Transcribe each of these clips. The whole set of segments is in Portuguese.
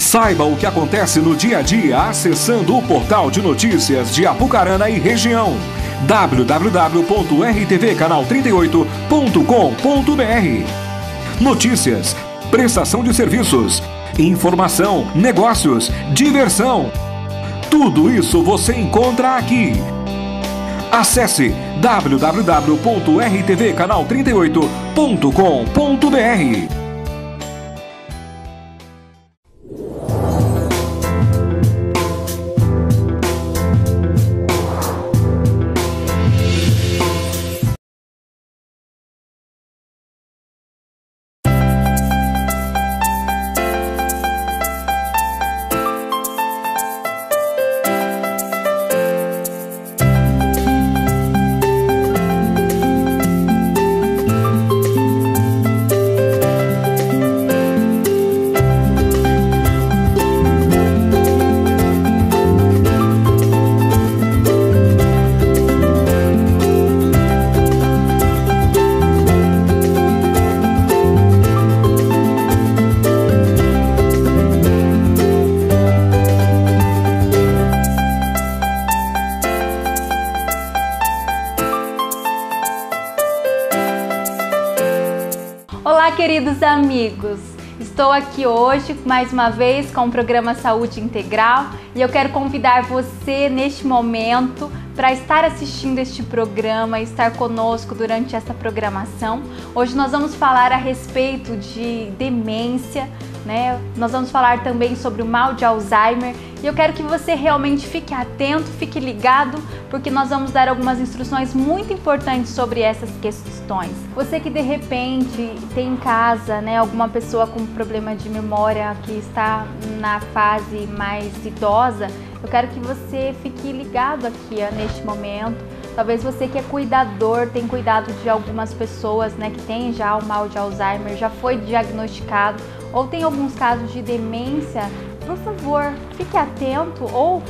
Saiba o que acontece no dia a dia acessando o portal de notícias de Apucarana e região, www.rtv-canal38.com.br. Notícias, prestação de serviços, informação, negócios, diversão. Tudo isso você encontra aqui. Acesse www.rtv-canal38.com.br. Olá, queridos amigos! Estou aqui hoje, mais uma vez, com o programa Saúde Integral e eu quero convidar você, neste momento, para estar assistindo este programa, estar conosco durante essa programação. Hoje nós vamos falar a respeito de demência, né? Nós vamos falar também sobre o mal de Alzheimer e eu quero que você realmente fique atento, fique ligado, porque nós vamos dar algumas instruções muito importantes sobre essas questões. Você que de repente tem em casa, né, alguma pessoa com problema de memória que está na fase mais idosa, eu quero que você fique ligado aqui neste momento. Talvez você que é cuidador, tem cuidado de algumas pessoas, né, que tem já o mal de Alzheimer, já foi diagnosticado ou tem alguns casos de demência, por favor, fique atento ou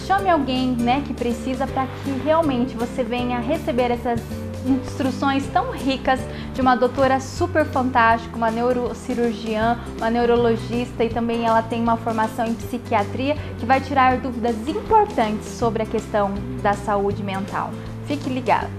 chame alguém, né, que precisa, para que realmente você venha receber essas instruções tão ricas de uma doutora super fantástica, uma neurocirurgiã, uma neurologista, e também ela tem uma formação em psiquiatria que vai tirar dúvidas importantes sobre a questão da saúde mental. Fique ligado!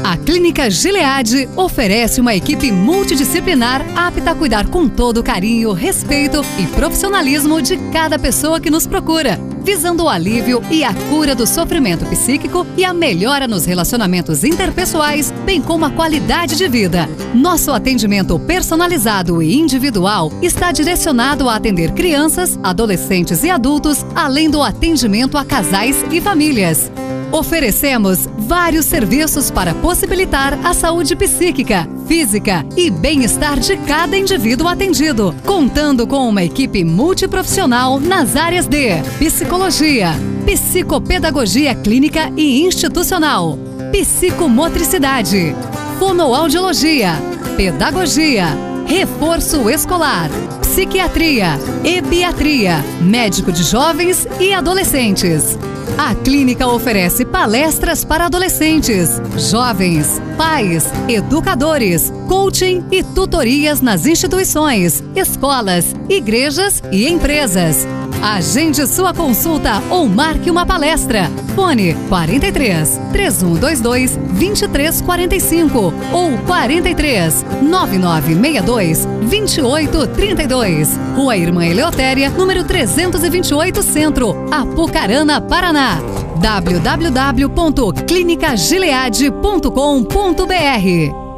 A Clínica Gilead oferece uma equipe multidisciplinar apta a cuidar com todo o carinho, respeito e profissionalismo de cada pessoa que nos procura, visando o alívio e a cura do sofrimento psíquico e a melhora nos relacionamentos interpessoais, bem como a qualidade de vida. Nosso atendimento personalizado e individual está direcionado a atender crianças, adolescentes e adultos, além do atendimento a casais e famílias. Oferecemos vários serviços para possibilitar a saúde psíquica, física e bem-estar de cada indivíduo atendido, contando com uma equipe multiprofissional nas áreas de psicologia, psicopedagogia clínica e institucional, psicomotricidade, fonoaudiologia, pedagogia, reforço escolar, psiquiatria, ebiatria, médico de jovens e adolescentes. A clínica oferece palestras para adolescentes, jovens, pais, educadores, coaching e tutorias nas instituições, escolas, igrejas e empresas. Agende sua consulta ou marque uma palestra. Fone 43 3122 2345 ou 43 9962 2832. Rua Irmã Eleutéria, número 328 Centro, Apucarana, Paraná. www.clinicagilead.com.br.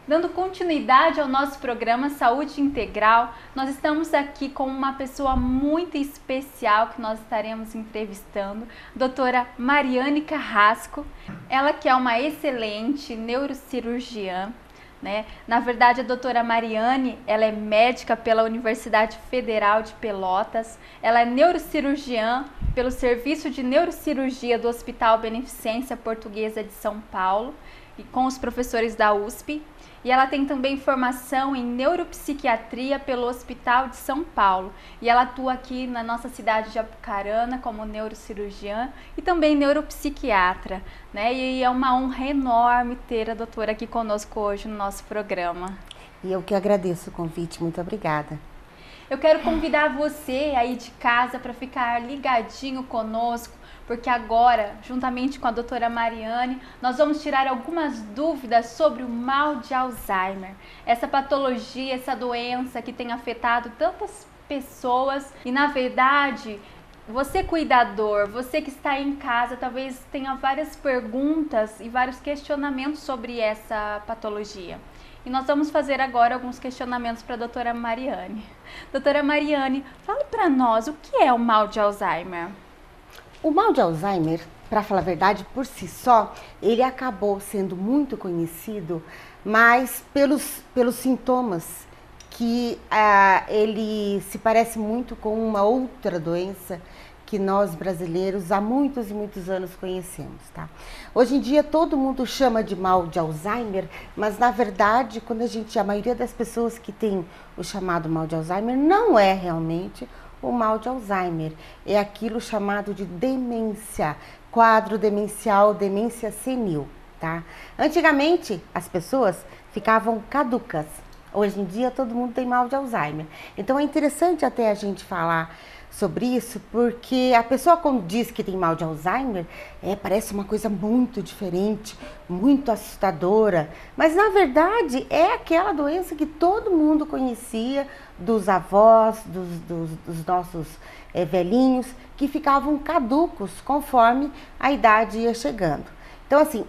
Dando continuidade ao nosso programa Saúde Integral, nós estamos aqui com uma pessoa muito especial que nós estaremos entrevistando, a doutora Mariane Carrasco. Ela que é uma excelente neurocirurgiã, né? Na verdade, a doutora Mariane, ela é médica pela Universidade Federal de Pelotas, ela é neurocirurgiã pelo Serviço de Neurocirurgia do Hospital Beneficência Portuguesa de São Paulo e com os professores da USP. E ela tem também formação em neuropsiquiatria pelo Hospital de São Paulo. E ela atua aqui na nossa cidade de Apucarana como neurocirurgiã e também neuropsiquiatra, né? E é uma honra enorme ter a doutora aqui conosco hoje no nosso programa. E eu que agradeço o convite, muito obrigada. Eu quero convidar você aí de casa para ficar ligadinho conosco, porque agora, juntamente com a doutora Mariane, nós vamos tirar algumas dúvidas sobre o mal de Alzheimer. Essa patologia, essa doença que tem afetado tantas pessoas e, na verdade, você cuidador, você que está em casa, talvez tenha várias perguntas e vários questionamentos sobre essa patologia. E nós vamos fazer agora alguns questionamentos para a doutora Mariane. Doutora Mariane, fale para nós o que é o mal de Alzheimer. O mal de Alzheimer, para falar a verdade, por si só, ele acabou sendo muito conhecido, mas pelos sintomas que ele se parece muito com uma outra doença que nós brasileiros há muitos e muitos anos conhecemos, tá? Hoje em dia todo mundo chama de mal de Alzheimer, mas na verdade, quando a maioria das pessoas que tem o chamado mal de Alzheimer não é realmente o mal de Alzheimer, é aquilo chamado de demência, quadro demencial, demência senil, tá? Antigamente as pessoas ficavam caducas, hoje em dia todo mundo tem mal de Alzheimer. Então é interessante até a gente falar sobre isso, porque a pessoa quando diz que tem mal de Alzheimer, parece uma coisa muito diferente, muito assustadora, mas na verdade é aquela doença que todo mundo conhecia, dos avós, dos nossos velhinhos, que ficavam caducos conforme a idade ia chegando. Então assim,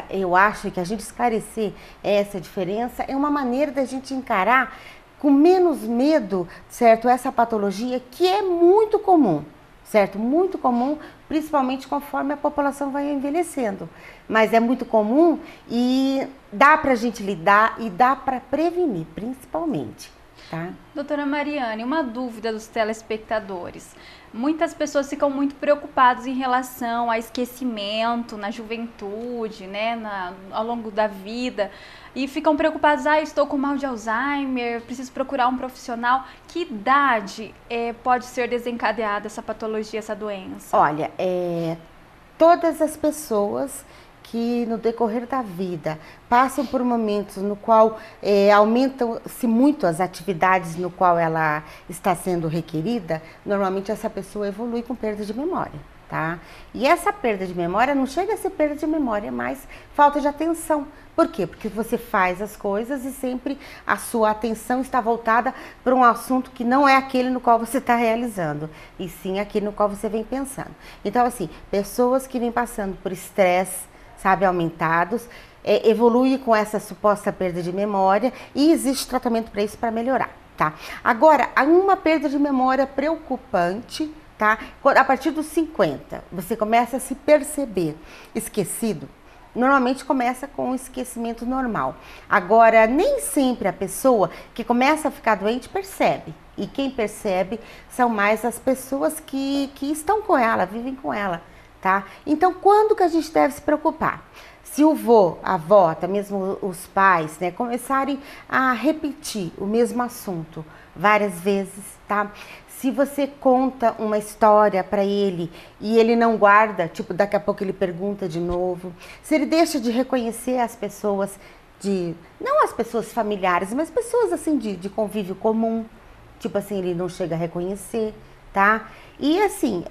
eu acho que a gente esclarecer essa diferença é uma maneira da gente encarar com menos medo, certo? Essa patologia que é muito comum, certo? Muito comum, principalmente conforme a população vai envelhecendo. Mas é muito comum e dá pra gente lidar e dá pra prevenir, principalmente, tá? Doutora Mariane, uma dúvida dos telespectadores. Muitas pessoas ficam muito preocupadas em relação a esquecimento na juventude, né, ao longo da vida. E ficam preocupados, estou com mal de Alzheimer, preciso procurar um profissional. Que idade pode ser desencadeada essa patologia, essa doença? Olha, todas as pessoas que no decorrer da vida passam por momentos no qual aumentam-se muito as atividades no qual ela está sendo requerida, normalmente essa pessoa evolui com perda de memória, tá? E essa perda de memória não chega a ser perda de memória, mas falta de atenção. Por quê? Porque você faz as coisas e sempre a sua atenção está voltada para um assunto que não é aquele no qual você está realizando, e sim aquele no qual você vem pensando. Então, assim, pessoas que vêm passando por estresse, sabe, aumentados, evoluem com essa suposta perda de memória e existe tratamento para isso, para melhorar, tá? Agora, há uma perda de memória preocupante, tá? A partir dos 50, você começa a se perceber esquecido. Normalmente começa com um esquecimento normal. Agora, nem sempre a pessoa que começa a ficar doente percebe. E quem percebe são mais as pessoas que estão com ela, vivem com ela, tá? Então, quando que a gente deve se preocupar? Se o vô, a avó, até mesmo os pais, né, começarem a repetir o mesmo assunto várias vezes, tá? Se você conta uma história para ele e ele não guarda, tipo, daqui a pouco ele pergunta de novo. Se ele deixa de reconhecer as pessoas, não as pessoas familiares, mas pessoas assim de convívio comum, tipo assim, ele não chega a reconhecer, tá? E assim,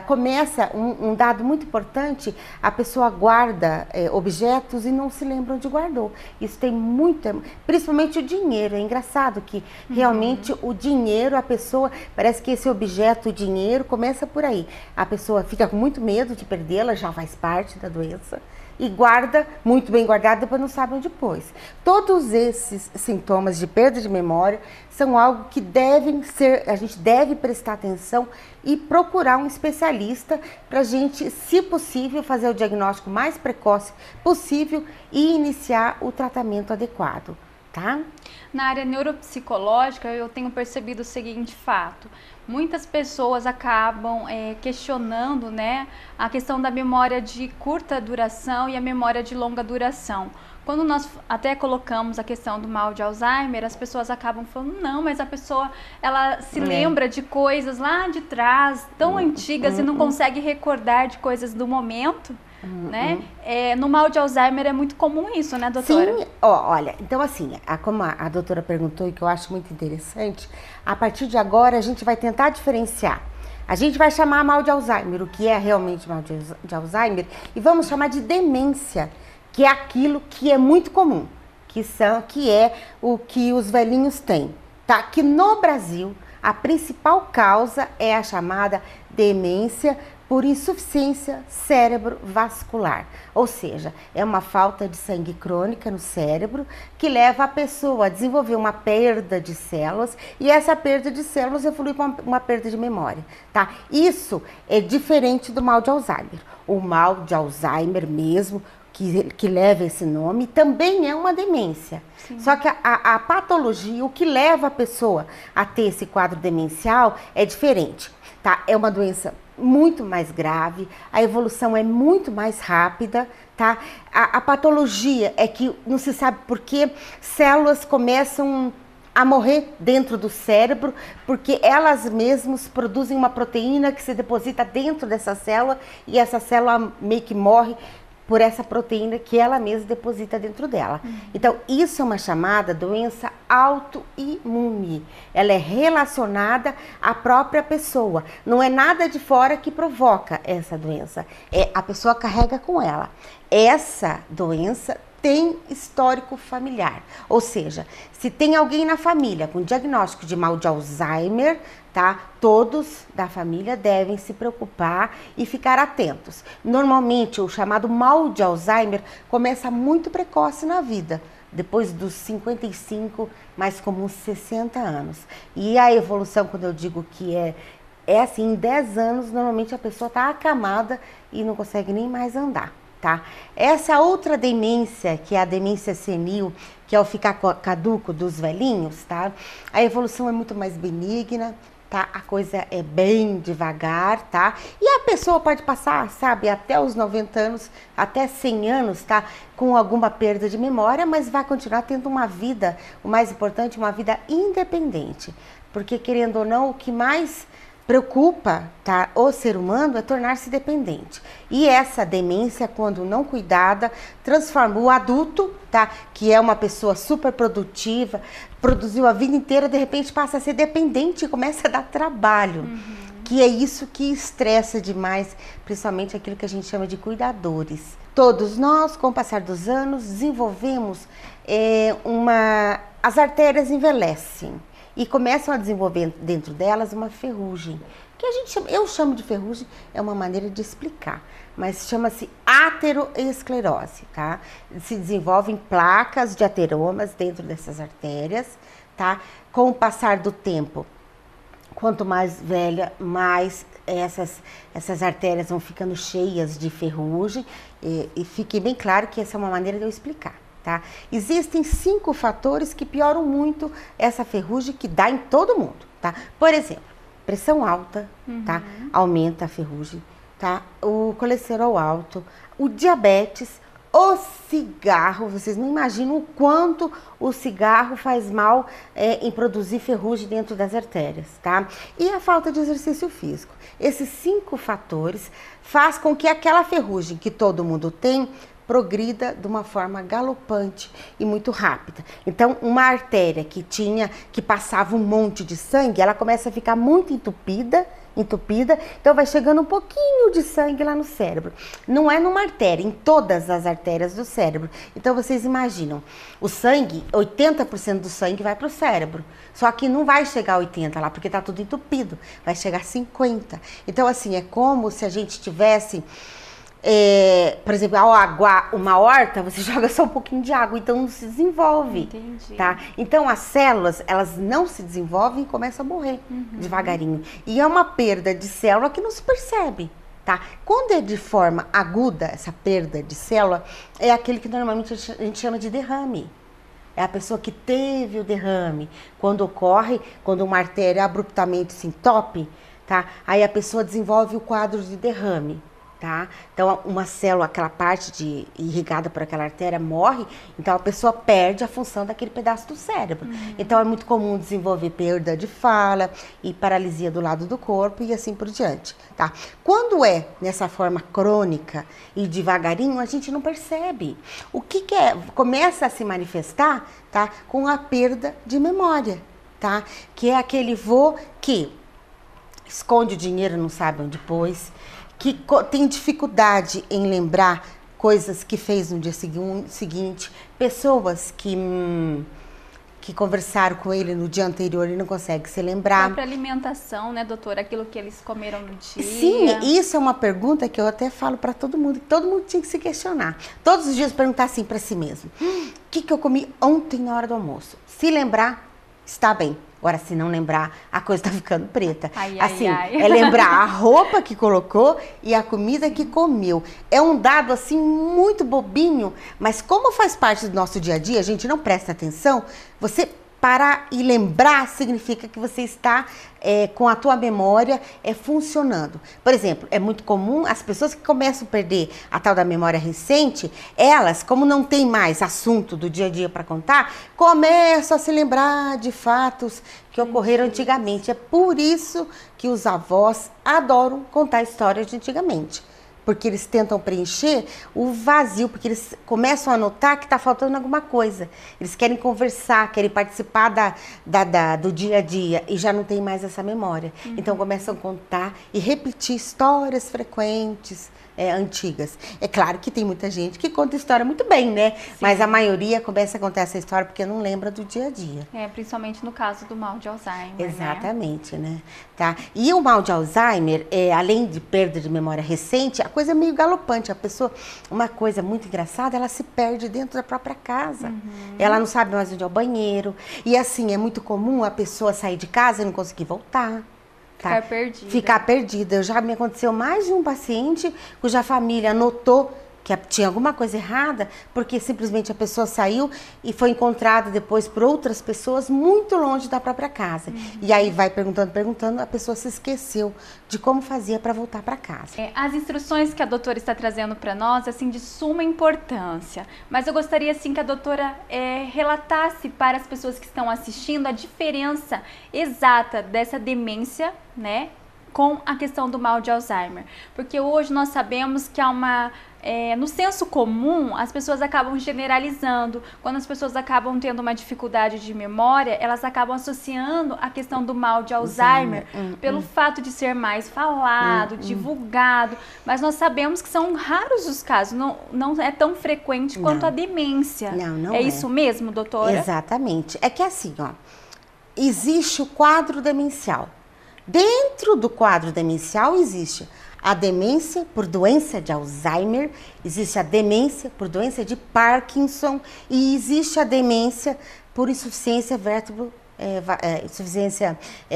começa um dado muito importante, a pessoa guarda objetos e não se lembra onde guardou. Isso tem muita, principalmente o dinheiro. É engraçado que realmente o dinheiro, a pessoa, parece que esse objeto, o dinheiro, começa por aí. A pessoa fica com muito medo de perdê-la, já faz parte da doença. E guarda, muito bem guardado, depois não sabe onde pôs. Todos esses sintomas de perda de memória são algo que a gente deve prestar atenção e procurar um especialista para a gente, se possível, fazer o diagnóstico mais precoce possível e iniciar o tratamento adequado, tá? Na área neuropsicológica, eu tenho percebido o seguinte fato: muitas pessoas acabam questionando, né, a questão da memória de curta duração e a memória de longa duração. Quando nós até colocamos a questão do mal de Alzheimer, as pessoas acabam falando, não, mas a pessoa, ela se lembra de coisas lá de trás, tão antigas, e não consegue recordar de coisas do momento, né? No mal de Alzheimer é muito comum isso, né, doutora? Sim, olha, então assim, como a doutora perguntou e que eu acho muito interessante, a partir de agora a gente vai tentar diferenciar. A gente vai chamar mal de Alzheimer, o que é realmente mal de Alzheimer, e vamos chamar de demência, que é aquilo que é muito comum, que é o que os velhinhos têm, tá? Que no Brasil a principal causa é a chamada demência por insuficiência cerebrovascular, ou seja, é uma falta de sangue crônica no cérebro que leva a pessoa a desenvolver uma perda de células, e essa perda de células evolui para uma perda de memória, tá? Isso é diferente do mal de Alzheimer. O mal de Alzheimer mesmo, que leva esse nome, também é uma demência. Sim. Só que a patologia, o que leva a pessoa a ter esse quadro demencial é diferente, tá? É uma doença muito mais grave, a evolução é muito mais rápida, tá? A patologia é que não se sabe por que células começam a morrer dentro do cérebro, porque elas mesmas produzem uma proteína que se deposita dentro dessa célula, e essa célula meio que morre por essa proteína que ela mesma deposita dentro dela. Então, isso é uma chamada doença autoimune. Ela é relacionada à própria pessoa. Não é nada de fora que provoca essa doença. A pessoa carrega com ela. Essa doença tem histórico familiar. Ou seja, se tem alguém na família com diagnóstico de mal de Alzheimer, tá? Todos da família devem se preocupar e ficar atentos. Normalmente, o chamado mal de Alzheimer começa muito precoce na vida, depois dos 55, mais comum 60 anos. E a evolução, quando eu digo que é assim, em 10 anos, normalmente a pessoa está acamada e não consegue nem mais andar. Tá? Essa outra demência, que é a demência senil, que é o ficar caduco dos velhinhos, tá? A evolução é muito mais benigna, tá? A coisa é bem devagar, tá? E a pessoa pode passar, sabe, até os 90 anos, até 100 anos, tá? Com alguma perda de memória, mas vai continuar tendo uma vida, o mais importante, uma vida independente. Porque, querendo ou não, o que mais preocupa, tá, o ser humano é tornar-se dependente. E essa demência, quando não cuidada, transforma o adulto, tá, que é uma pessoa super produtiva, produziu a vida inteira, de repente passa a ser dependente e começa a dar trabalho. Que é isso que estressa demais, principalmente aquilo que a gente chama de cuidadores. Todos nós, com o passar dos anos, desenvolvemos as artérias envelhecem. E começam a desenvolver dentro delas uma ferrugem, que eu chamo de ferrugem, é uma maneira de explicar, mas chama-se ateroesclerose, tá? Se desenvolvem placas de ateromas dentro dessas artérias, tá? Com o passar do tempo, quanto mais velha, mais essas artérias vão ficando cheias de ferrugem, e fique bem claro que essa é uma maneira de eu explicar. Tá? Existem 5 fatores que pioram muito essa ferrugem que dá em todo mundo, tá? Por exemplo, pressão alta, tá? Aumenta a ferrugem, tá? O colesterol alto, o diabetes, o cigarro. Vocês não imaginam o quanto o cigarro faz mal em produzir ferrugem dentro das artérias, tá? E a falta de exercício físico. Esses 5 fatores faz com que aquela ferrugem que todo mundo tem progrida de uma forma galopante e muito rápida. Então, uma artéria que passava um monte de sangue, ela começa a ficar muito entupida, então vai chegando um pouquinho de sangue lá no cérebro. Não é numa artéria, em todas as artérias do cérebro. Então, vocês imaginam, o sangue, 80% do sangue vai para o cérebro, só que não vai chegar a 80 lá, porque está tudo entupido, vai chegar a 50. Então, assim, é como se a gente tivesse... por exemplo, ao aguar uma horta, você joga só um pouquinho de água, então não se desenvolve. Entendi. Tá? Então as células, elas não se desenvolvem e começam a morrer devagarinho. E é uma perda de célula que não se percebe. Tá? Quando é de forma aguda, essa perda de célula, é aquele que normalmente a gente chama de derrame. é a pessoa que teve o derrame. Quando ocorre, quando uma artéria abruptamente se entope, tá? Aí a pessoa desenvolve o quadro de derrame. Tá? Então, uma célula, aquela parte irrigada por aquela artéria morre, então a pessoa perde a função daquele pedaço do cérebro. Então, é muito comum desenvolver perda de fala e paralisia do lado do corpo e assim por diante. Tá? Quando é nessa forma crônica e devagarinho, a gente não percebe. O que é? Começa a se manifestar, tá? Com a perda de memória, tá? Que é aquele vô que esconde o dinheiro, não sabe onde pôs, que tem dificuldade em lembrar coisas que fez no dia seguinte, pessoas que conversaram com ele no dia anterior e não consegue se lembrar. A própria alimentação, né, doutora? Aquilo que eles comeram no dia. Sim, isso é uma pergunta que eu até falo para todo mundo tinha que se questionar. Todos os dias perguntar assim para si mesmo: o que eu comi ontem na hora do almoço? Se lembrar, está bem. Agora, se não lembrar, a coisa tá ficando preta. Assim, é lembrar a roupa que colocou e a comida que comeu. É um dado, assim, muito bobinho, mas como faz parte do nosso dia a dia, a gente não presta atenção, você parar e lembrar significa que você está com a tua memória funcionando. Por exemplo, é muito comum as pessoas que começam a perder a tal da memória recente, elas, como não tem mais assunto do dia a dia para contar, começam a se lembrar de fatos que ocorreram antigamente. É por isso que os avós adoram contar histórias de antigamente. Porque eles tentam preencher o vazio, porque eles começam a notar que está faltando alguma coisa. Eles querem conversar, querem participar do dia a dia e já não tem mais essa memória. Então começam a contar e repetir histórias frequentes, antigas. É claro que tem muita gente que conta história muito bem, né? Sim. Mas a maioria começa a contar essa história porque não lembra do dia a dia. Principalmente no caso do mal de Alzheimer. Exatamente, né? Tá? E o mal de Alzheimer, além de perda de memória recente, a coisa é meio galopante. A pessoa, uma coisa muito engraçada, ela se perde dentro da própria casa. Ela não sabe mais onde é o banheiro. E assim, é muito comum a pessoa sair de casa e não conseguir voltar. Tá? Ficar perdida. Ficar perdida. Já me aconteceu mais de um paciente cuja família notou que tinha alguma coisa errada, porque simplesmente a pessoa saiu e foi encontrada depois por outras pessoas muito longe da própria casa. E aí vai perguntando, a pessoa se esqueceu de como fazia para voltar para casa. As instruções que a doutora está trazendo para nós, assim, de suma importância. Mas eu gostaria, assim, que a doutora relatasse para as pessoas que estão assistindo a diferença exata dessa demência, né, com a questão do mal de Alzheimer. Porque hoje nós sabemos que há uma... no senso comum, as pessoas acabam generalizando. Quando as pessoas acabam tendo uma dificuldade de memória, elas acabam associando a questão do mal de Alzheimer pelo fato de ser mais falado, divulgado. Mas nós sabemos que são raros os casos, não é tão frequente quanto a demência. Não é isso mesmo, doutora? Exatamente. É que assim, existe o quadro demencial. Dentro do quadro demencial existe a demência por doença de Alzheimer, existe a demência por doença de Parkinson e existe a demência por insuficiência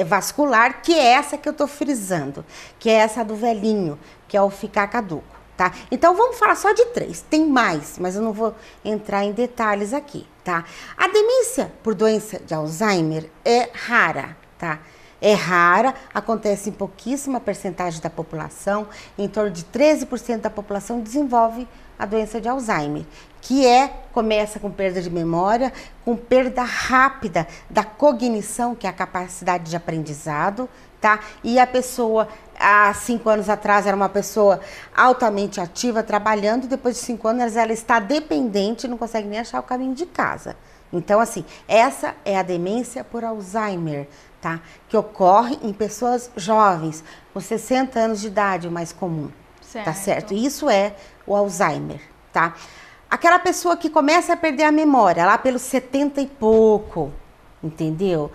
vascular, que é essa que eu estou frisando, que é essa do velhinho, que é o ficar caduco, tá? Então vamos falar só de 3, tem mais, mas eu não vou entrar em detalhes aqui, tá? A demência por doença de Alzheimer é rara, tá? É rara, acontece em pouquíssima percentagem da população, em torno de 13% da população desenvolve a doença de Alzheimer, que começa com perda de memória, com perda rápida da cognição, que é a capacidade de aprendizado, tá? E a pessoa, há 5 anos atrás, era uma pessoa altamente ativa, trabalhando, depois de 5 anos ela está dependente e não consegue nem achar o caminho de casa. Então, assim, essa é a demência por Alzheimer, tá? Que ocorre em pessoas jovens, com 60 anos de idade, o mais comum, certo. Tá certo? Isso é o Alzheimer, tá? Aquela pessoa que começa a perder a memória, lá pelos 70 e pouco, entendeu?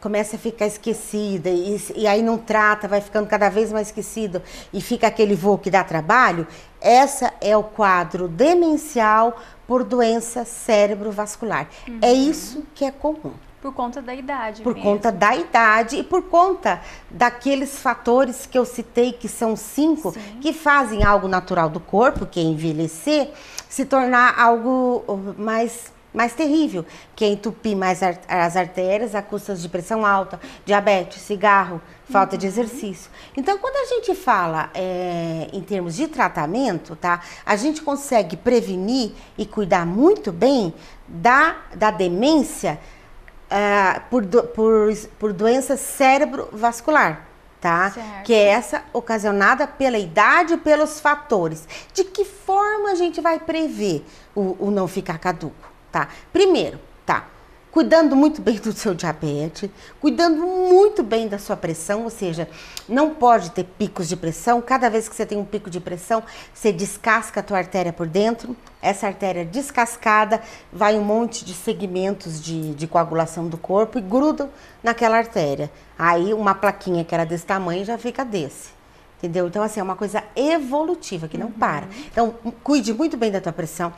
Começa a ficar esquecida e aí não trata, vai ficando cada vez mais esquecido e fica aquele vô que dá trabalho. Essa é o quadro demencial por doença cerebrovascular. É isso que é comum. Por conta da idade Por conta da idade e por conta daqueles fatores que eu citei, que são 5, que fazem algo natural do corpo, que é envelhecer, se tornar algo mais mais terrível, que é entupir mais as artérias a custas de pressão alta, diabetes, cigarro, falta de exercício. Então, quando a gente fala em termos de tratamento, tá, a gente consegue prevenir e cuidar muito bem da demência por doença cerebrovascular. Tá? Que é essa ocasionada pela idade e pelos fatores. De que forma a gente vai prever o não ficar caduco? Tá? Primeiro, tá? Cuidando muito bem do seu diabetes, cuidando muito bem da sua pressão, ou seja, não pode ter picos de pressão. Cada vez que você tem um pico de pressão, você descasca a tua artéria por dentro. Essa artéria descascada, vai um monte de segmentos de coagulação do corpo e grudam naquela artéria. Aí uma plaquinha que era desse tamanho já fica desse. Entendeu? Então, assim, é uma coisa evolutiva que não para. Então, cuide muito bem da tua pressão,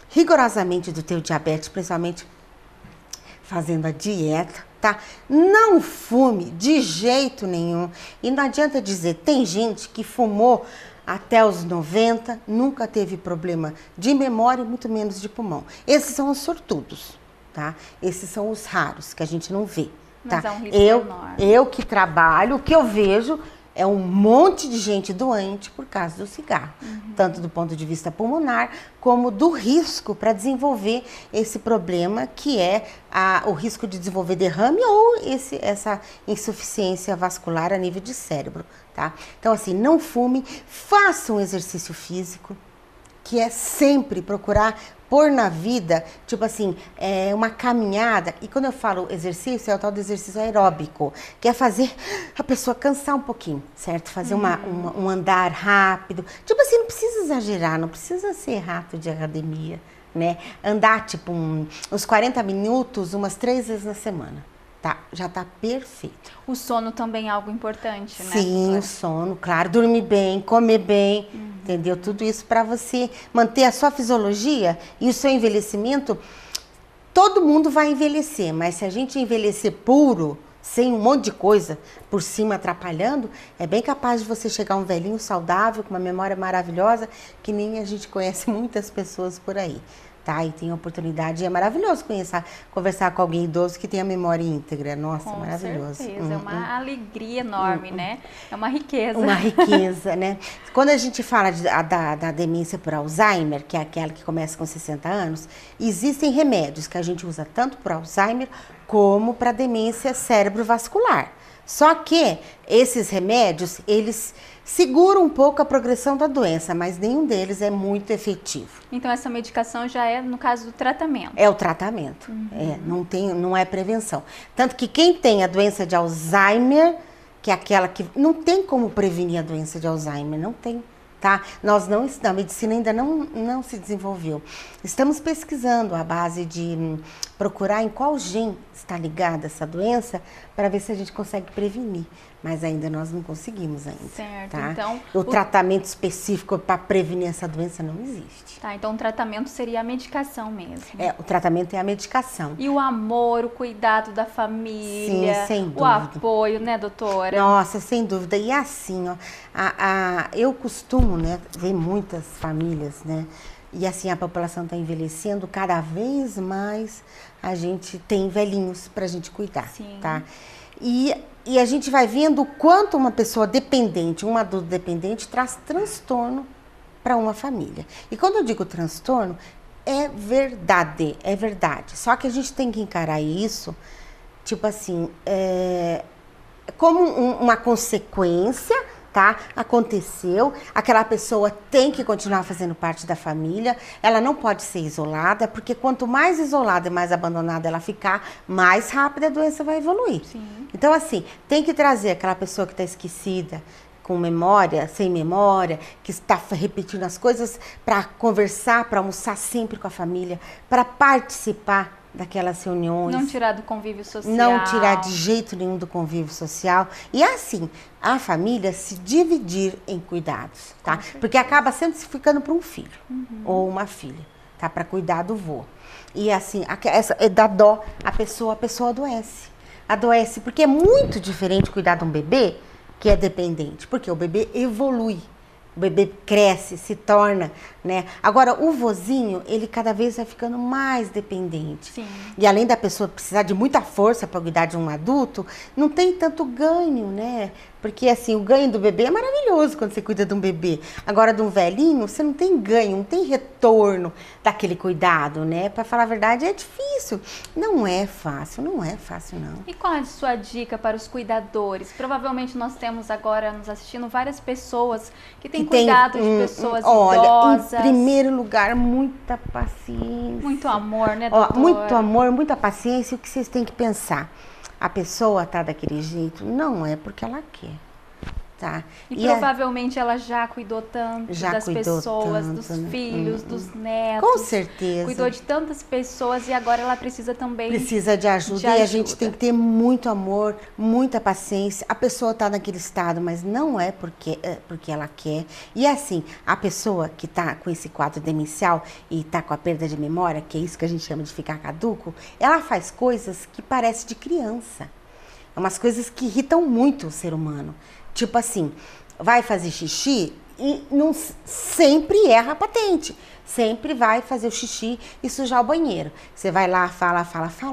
rigorosamente do teu diabetes, principalmente fazendo a dieta, tá? Não fume de jeito nenhum. E não adianta dizer, tem gente que fumou até os 90, nunca teve problema de memória e muito menos de pulmão. Esses são os sortudos, tá? Esses são os raros, que a gente não vê, tá? Mas é um risco enorme. Eu que trabalho, o que eu vejo é um monte de gente doente por causa do cigarro, tanto do ponto de vista pulmonar, como do risco para desenvolver esse problema, que é o risco de desenvolver derrame ou essa insuficiência vascular a nível de cérebro, tá? Então, assim, não fume, faça um exercício físico, que é sempre procurar pôr na vida, tipo assim, uma caminhada. E quando eu falo exercício, é o tal do exercício aeróbico, que é fazer a pessoa cansar um pouquinho, certo? Fazer um andar rápido. Tipo assim, não precisa exagerar, não precisa ser rato de academia, né? Andar, tipo, uns 40 minutos, umas 3 vezes na semana. Tá, já tá perfeito. O sono também é algo importante, né? Sim, o sono, claro. Dormir bem, comer bem, entendeu? Tudo isso para você manter a sua fisiologia e o seu envelhecimento. Todo mundo vai envelhecer, mas se a gente envelhecer puro, sem um monte de coisa por cima atrapalhando, é bem capaz de você chegar um velhinho saudável, com uma memória maravilhosa, que nem a gente conhece muitas pessoas por aí. Tá, e tem a oportunidade, é maravilhoso conversar com alguém idoso que tem a memória íntegra. Nossa, maravilhoso. Com certeza, é uma alegria enorme, né? É uma riqueza. Uma riqueza, né? Quando a gente fala da demência por Alzheimer, que é aquela que começa com 60 anos, existem remédios que a gente usa tanto para Alzheimer como para demência cerebrovascular. Só que esses remédios, eles seguram um pouco a progressão da doença, mas nenhum deles é muito efetivo. Então essa medicação já é no caso do tratamento? É o tratamento, não é prevenção. Tanto que quem tem a doença de Alzheimer, que é aquela que não tem como prevenir a doença de Alzheimer, não tem. Tá? A medicina ainda não se desenvolveu. Estamos pesquisando a base de procurar em qual gene está ligada essa doença para ver se a gente consegue prevenir. Mas ainda nós não conseguimos ainda. Certo, tá? então... O tratamento específico para prevenir essa doença não existe. Tá, então o tratamento seria a medicação mesmo. O tratamento é a medicação. E o amor, o cuidado da família, sim, sem dúvida. O apoio, né, doutora? Nossa, sem dúvida. E assim, ó, eu costumo, né, ver muitas famílias, né, e assim a população está envelhecendo, cada vez mais a gente tem velhinhos para a gente cuidar, Sim. Tá? E a gente vai vendo o quanto uma pessoa dependente, um adulto dependente, traz transtorno para uma família. E quando eu digo transtorno, é verdade. Só que a gente tem que encarar isso, tipo assim, como uma consequência, tá? Aconteceu, aquela pessoa tem que continuar fazendo parte da família, ela não pode ser isolada, porque quanto mais isolada e mais abandonada ela ficar, mais rápido a doença vai evoluir. Sim. Então, assim, tem que trazer aquela pessoa que está esquecida, com memória, sem memória, que está repetindo as coisas, para conversar, para almoçar sempre com a família, para participar daquelas reuniões. Não tirar do convívio social. Não tirar de jeito nenhum do convívio social. E assim, a família se dividir em cuidados, tá? Porque acaba sempre ficando para um filho ou uma filha, tá? Para cuidar do vô. E assim, dá dó, a pessoa adoece. Adoece, porque é muito diferente cuidar de um bebê que é dependente, porque o bebê evolui. O bebê cresce, se torna né? Agora, o vozinho, ele cada vez vai ficando mais dependente. Sim. E além da pessoa precisar de muita força para cuidar de um adulto, não tem tanto ganho, né? Porque, assim, o ganho do bebê é maravilhoso quando você cuida de um bebê. Agora, de um velhinho, você não tem ganho, não tem retorno daquele cuidado, né? Para falar a verdade, é difícil. Não é fácil, não. E qual é a sua dica para os cuidadores? Provavelmente nós temos agora nos assistindo várias pessoas que têm cuidado de pessoas idosas. Em primeiro lugar, muita paciência. Muito amor, né, doutora? Muito amor, muita paciência. E o que vocês têm que pensar? A pessoa tá daquele jeito, não é porque ela quer, tá? E provavelmente ela já cuidou tanto das pessoas, dos filhos, dos netos. Com certeza. Cuidou de tantas pessoas e agora ela precisa também... Precisa de ajuda. E a gente tem que ter muito amor, muita paciência. A pessoa tá naquele estado, mas não é porque ela quer. E assim, a pessoa que tá com esse quadro demencial e tá com a perda de memória, que é isso que a gente chama de ficar caduco, ela faz coisas que parecem de criança. É umas coisas que irritam muito o ser humano. Tipo assim, vai fazer xixi e não sempre erra a patente. Sempre vai fazer o xixi e sujar o banheiro. Você vai lá, fala,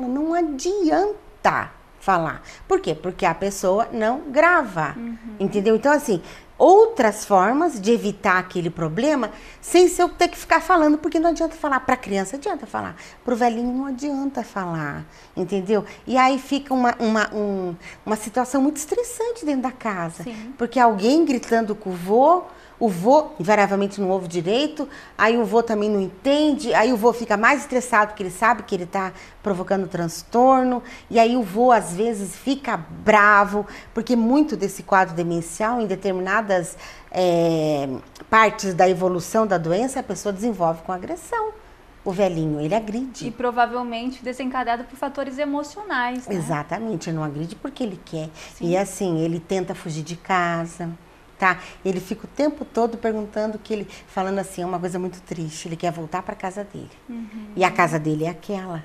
não adianta falar. Por quê? Porque a pessoa não grava, entendeu? Então, assim, outras formas de evitar aquele problema sem ser eu ter que ficar falando, porque não adianta falar. Para a criança adianta falar, para o velhinho não adianta falar, entendeu? E aí fica uma situação muito estressante dentro da casa. Sim. Porque alguém gritando com o vô invariavelmente não ouve direito, aí o vô também não entende, aí o vô fica mais estressado porque ele sabe que ele está provocando transtorno, e aí o vô às vezes fica bravo, porque muito desse quadro demencial, em determinadas partes da evolução da doença, a pessoa desenvolve com agressão. O velhinho, ele agride. E provavelmente desencadeado por fatores emocionais, né? Exatamente, ele não agride porque ele quer. Sim. E assim, ele tenta fugir de casa. Tá? Ele fica o tempo todo perguntando falando assim, é uma coisa muito triste, ele quer voltar para casa dele. E a casa dele é aquela,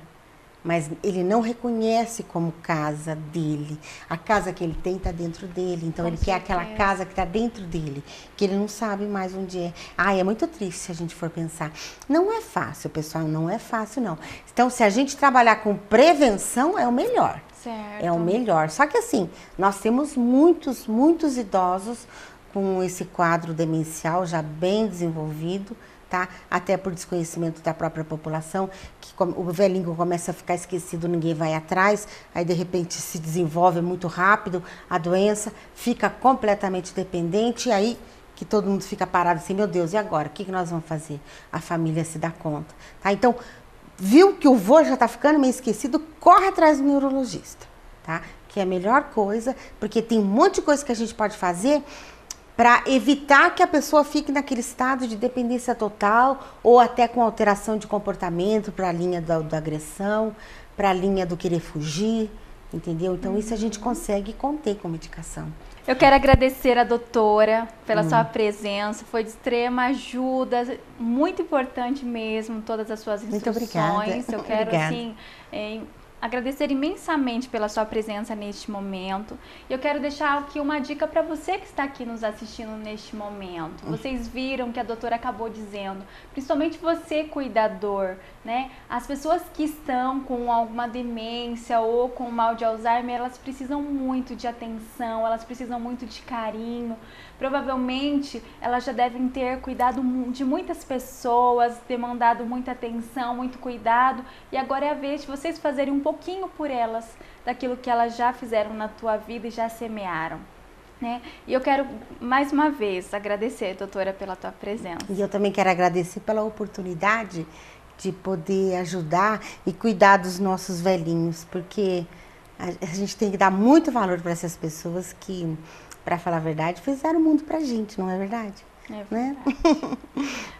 mas ele não reconhece como casa dele. A casa que ele tem está dentro dele, então ele quer aquela casa que está dentro dele, que ele não sabe mais onde é. É muito triste se a gente for pensar. Não é fácil, pessoal, não é fácil não. Então, se a gente trabalhar com prevenção, é o melhor. Certo. É o melhor. Só que assim, nós temos muitos idosos com esse quadro demencial já bem desenvolvido, tá? Até por desconhecimento da própria população, que o velhinho começa a ficar esquecido, ninguém vai atrás, aí de repente se desenvolve muito rápido a doença, fica completamente dependente, e aí que todo mundo fica parado assim, meu Deus, e agora? O que nós vamos fazer? A família se dá conta, tá? Então, viu que o vô já tá ficando meio esquecido, corre atrás do neurologista, tá? Que é a melhor coisa, porque tem um monte de coisa que a gente pode fazer para evitar que a pessoa fique naquele estado de dependência total ou até com alteração de comportamento para a linha da agressão, para a linha do querer fugir, entendeu? Então isso a gente consegue conter com medicação. Eu quero agradecer a doutora pela sua presença, foi de extrema ajuda, muito importante mesmo, todas as suas instruções. Muito obrigada. Eu quero, obrigada. assim, agradecer imensamente pela sua presença neste momento. E eu quero deixar aqui uma dica para você que está aqui nos assistindo neste momento. Vocês viram que a doutora acabou dizendo, principalmente você, cuidador, né? As pessoas que estão com alguma demência ou com mal de Alzheimer, elas precisam muito de atenção, elas precisam muito de carinho. Provavelmente elas já devem ter cuidado de muitas pessoas, demandado muita atenção, muito cuidado, e agora é a vez de vocês fazerem um pouquinho por elas, daquilo que elas já fizeram na tua vida e já semearam, né? E eu quero mais uma vez agradecer, doutora, pela tua presença. E eu também quero agradecer pela oportunidade de poder ajudar e cuidar dos nossos velhinhos, porque a gente tem que dar muito valor para essas pessoas que, para falar a verdade, fizeram o mundo pra gente, não é verdade? É verdade. Né?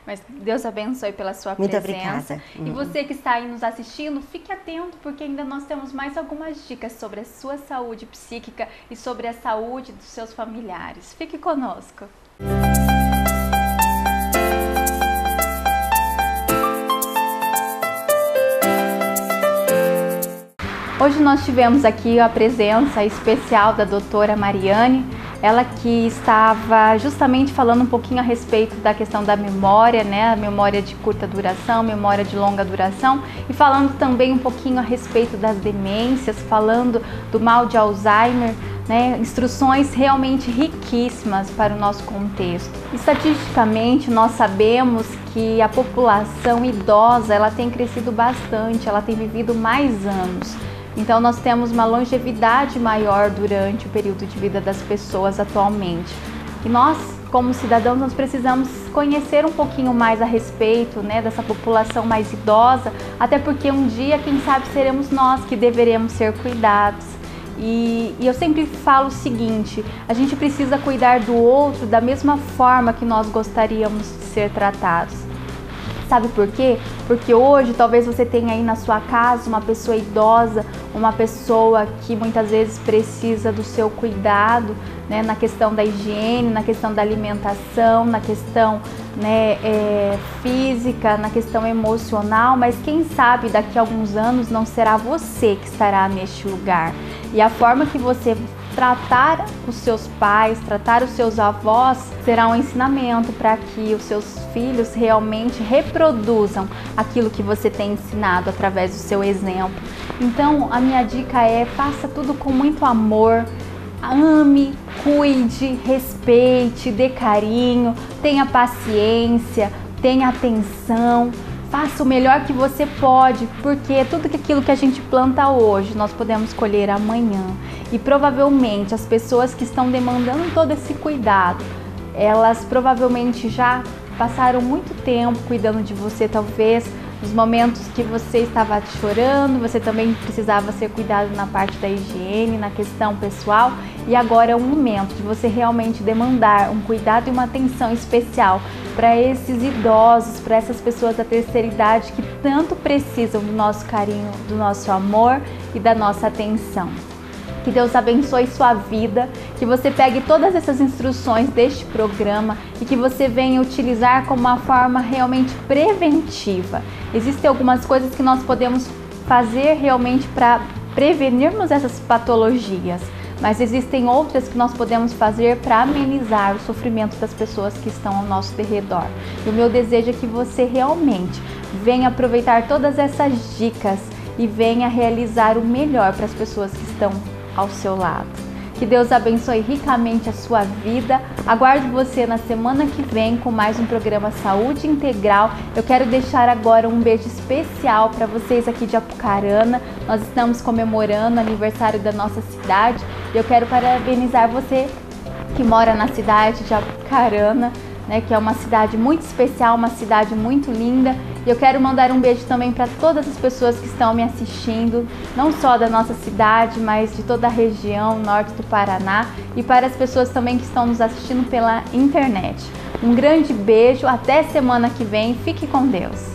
Mas Deus abençoe pela sua Muito presença. obrigada. E você que está aí nos assistindo, fique atento, porque ainda nós temos mais algumas dicas sobre a sua saúde psíquica e sobre a saúde dos seus familiares. Fique conosco. Hoje nós tivemos aqui a presença especial da doutora Mariane. ela que estava justamente falando um pouquinho a respeito da questão da memória, né? A memória de curta duração, memória de longa duração, e falando também um pouquinho a respeito das demências, falando do mal de Alzheimer, né? Instruções realmente riquíssimas para o nosso contexto. Estatisticamente, nós sabemos que a população idosa ela tem crescido bastante, ela tem vivido mais anos. Então nós temos uma longevidade maior durante o período de vida das pessoas atualmente. E nós, como cidadãos, nós precisamos conhecer um pouquinho mais a respeito, né, dessa população mais idosa, até porque um dia, quem sabe, seremos nós que deveremos ser cuidados. E eu sempre falo o seguinte, a gente precisa cuidar do outro da mesma forma que nós gostaríamos de ser tratados. Sabe por quê? Porque hoje talvez você tenha aí na sua casa uma pessoa idosa, uma pessoa que muitas vezes precisa do seu cuidado, né, na questão da higiene, na questão da alimentação, na questão, né, física, na questão emocional, mas quem sabe daqui a alguns anos não será você que estará neste lugar. E a forma que você tratar os seus pais, tratar os seus avós, será um ensinamento para que os seus filhos realmente reproduzam aquilo que você tem ensinado através do seu exemplo. Então, a minha dica é: faça tudo com muito amor, ame, cuide, respeite, dê carinho, tenha paciência, tenha atenção. Faça o melhor que você pode, porque tudo aquilo que a gente planta hoje, nós podemos colher amanhã. E provavelmente as pessoas que estão demandando todo esse cuidado, elas provavelmente já passaram muito tempo cuidando de você, talvez nos momentos que você estava chorando, você também precisava ser cuidado na parte da higiene, na questão pessoal, e agora é o momento de você realmente demandar um cuidado e uma atenção especial para esses idosos, para essas pessoas da terceira idade que tanto precisam do nosso carinho, do nosso amor e da nossa atenção. Que Deus abençoe sua vida, que você pegue todas essas instruções deste programa e que você venha utilizar como uma forma realmente preventiva. Existem algumas coisas que nós podemos fazer realmente para prevenirmos essas patologias, mas existem outras que nós podemos fazer para amenizar o sofrimento das pessoas que estão ao nosso derredor. E o meu desejo é que você realmente venha aproveitar todas essas dicas e venha realizar o melhor para as pessoas que estão ao seu lado. Que Deus abençoe ricamente a sua vida. Aguardo você na semana que vem com mais um programa Saúde Integral. Eu quero deixar agora um beijo especial para vocês aqui de Apucarana. Nós estamos comemorando o aniversário da nossa cidade e eu quero parabenizar você que mora na cidade de Apucarana, né, que é uma cidade muito especial, uma cidade muito linda. E eu quero mandar um beijo também para todas as pessoas que estão me assistindo, não só da nossa cidade, mas de toda a região norte do Paraná, e para as pessoas também que estão nos assistindo pela internet. Um grande beijo, até semana que vem, fique com Deus!